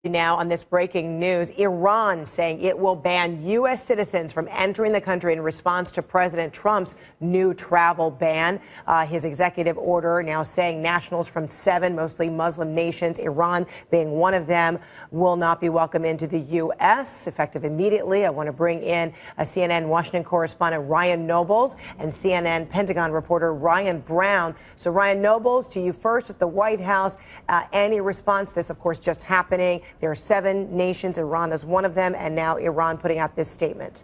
Now on this breaking news, Iran saying it will ban U.S. citizens from entering the country in response to President Trump's new travel ban. His executive order now saying nationals from 7 mostly Muslim nations, Iran being one of them, will not be welcome into the U.S. effective immediately. I want to bring in a CNN Washington correspondent Ryan Nobles and CNN Pentagon reporter Ryan Brown. So Ryan Nobles, to you first at the White House. Any response? This, of course, just happening. There are 7 nations. Iran is one of them, and now Iran putting out this statement.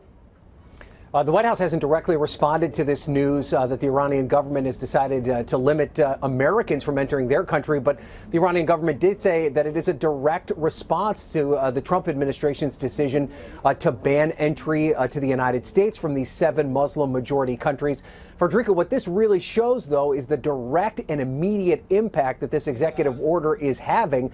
The White House hasn't directly responded to this news that the Iranian government has decided to limit Americans from entering their country. But the Iranian government did say that it is a direct response to the Trump administration's decision to ban entry to the United States from these 7 Muslim majority countries. Frederica, what this really shows, though, is the direct and immediate impact that this executive order is having,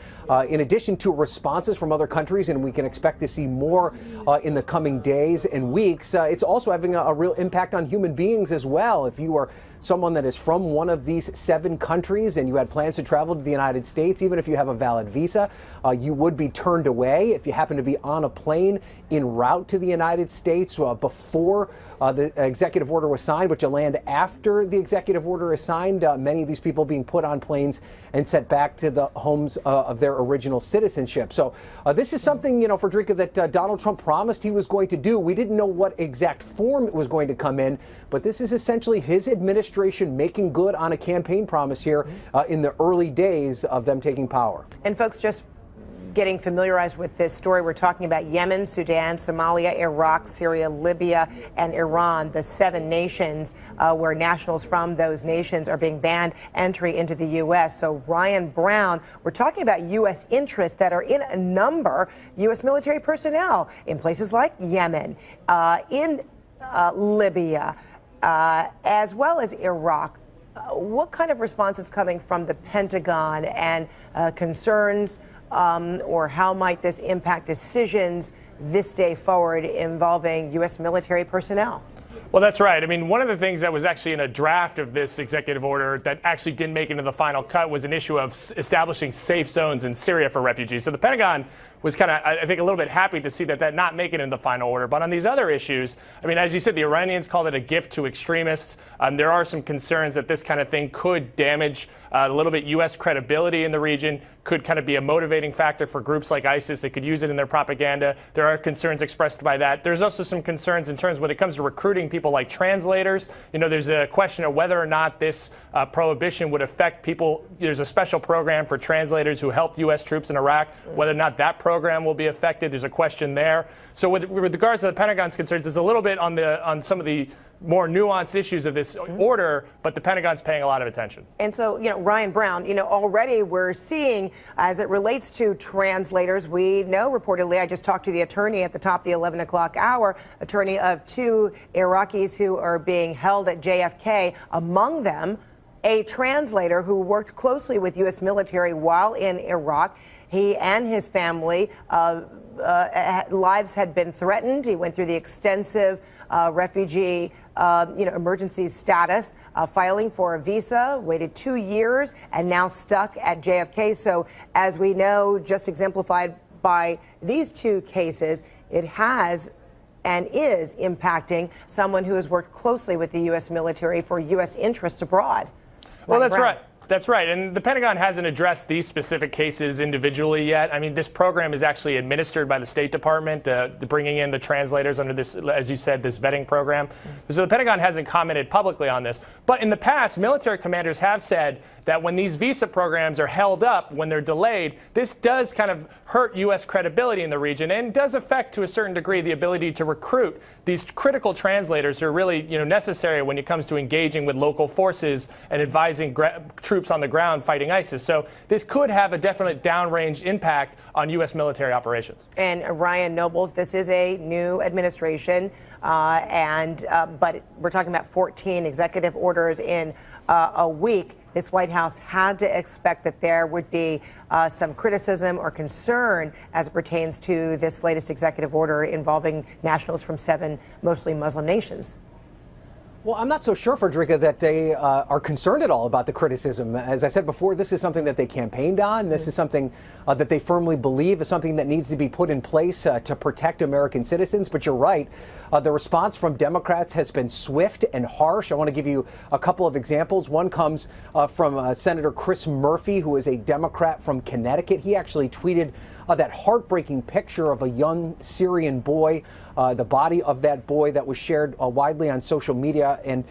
in addition to responses from other countries, and we can expect to see more in the coming days and weeks. It's also having a real impact on human beings as well. If you are someone that is from one of these 7 countries and you had plans to travel to the United States, even if you have a valid visa, you would be turned away. If you happen to be on a plane en route to the United States before the executive order was signed, but you land after the executive order is signed, many of these people being put on planes and sent back to the homes of their original citizenship. So this is something, Frederica, that Donald Trump promised he was going to do. We didn't know what exact form it was going to come in, but this is essentially his administration making good on a campaign promise here in the early days of them taking power. And folks, just getting familiarized with this story, we're talking about Yemen, Sudan, Somalia, Iraq, Syria, Libya, and Iran, the 7 nations where nationals from those nations are being banned entry into the U.S. So Ryan Brown, we're talking about U.S. interests that are in a number, U.S. military personnel in places like Yemen, in Libya, as well as Iraq. What kind of response is coming from the Pentagon and concerns or how might this impact decisions this day forward involving U.S. military personnel? Well, that's right. I mean, one of the things that was actually in a draft of this executive order that actually didn't make it into the final cut was an issue of establishing safe zones in Syria for refugees. So the Pentagon was kind of, I think, a little bit happy to see that not make it in the final order. But on these other issues, I mean, as you said, the Iranians called it a gift to extremists. There are some concerns that this kind of thing could damage a little bit U.S. credibility in the region, could kind of be a motivating factor for groups like ISIS. They could use it in their propaganda. There are concerns expressed by that. There's also some concerns in terms when it comes to recruiting people like translators. There's a question of whether or not this prohibition would affect people. There's a special program for translators who helped U.S. troops in Iraq, whether or not that program will be affected. There's a question there. So with regards to the Pentagon's concerns, it's a little bit on some of the more nuanced issues of this order, but the Pentagon's paying a lot of attention. And so, Ryan Brown, already we're seeing, as it relates to translators, we know reportedly, I just talked to the attorney at the top of the 11 o'clock hour, attorney of 2 Iraqis who are being held at JFK, among them a translator who worked closely with U.S. military while in Iraq. He and his family, lives had been threatened. He went through the extensive refugee, emergency status, filing for a visa, waited 2 years, and now stuck at JFK. So as we know, just exemplified by these 2 cases, it has and is impacting someone who has worked closely with the U.S. military for U.S. interests abroad. Well, that's right. That's right. And the Pentagon hasn't addressed these specific cases individually yet. I mean, this program is actually administered by the State Department, bringing in the translators under this, as you said, this vetting program. So the Pentagon hasn't commented publicly on this. But in the past, military commanders have said that when these visa programs are held up, when they're delayed, this does kind of hurt U.S. credibility in the region and does affect, to a certain degree, the ability to recruit these critical translators who are really, necessary when it comes to engaging with local forces and advising troops on the ground fighting ISIS. So this could have a definite downrange impact on U.S. military operations. And Ryan Nobles, this is a new administration, but we're talking about 14 executive orders in a week. This White House had to expect that there would be some criticism or concern as it pertains to this latest executive order involving nationals from 7 mostly Muslim nations. Well, I'm not so sure, Frederica, that they are concerned at all about the criticism. As I said before, this is something that they campaigned on. This is something that they firmly believe is something that needs to be put in place to protect American citizens. But you're right. The response from Democrats has been swift and harsh. I want to give you a couple of examples. One comes from Senator Chris Murphy, who is a Democrat from Connecticut. He actually tweeted that heartbreaking picture of a young Syrian boy, the body of that boy that was shared widely on social media, and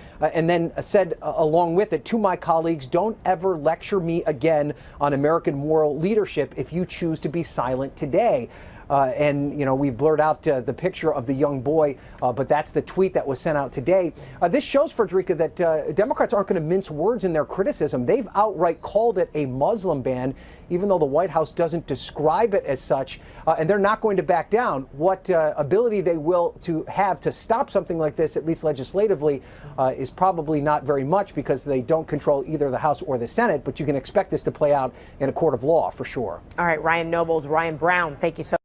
then said along with it, to my colleagues, don't ever lecture me again on American moral leadership if you choose to be silent today. And, you know, we've blurred out the picture of the young boy, but that's the tweet that was sent out today. This shows, Frederica, that Democrats aren't going to mince words in their criticism. They've outright called it a Muslim ban, even though the White House doesn't describe it as such, and they're not going to back down. What ability they will to have to stop something like this, at least legislatively, is probably not very much, because they don't control either the House or the Senate, but you can expect this to play out in a court of law for sure. All right, Ryan Nobles, Ryan Brown, thank you so much.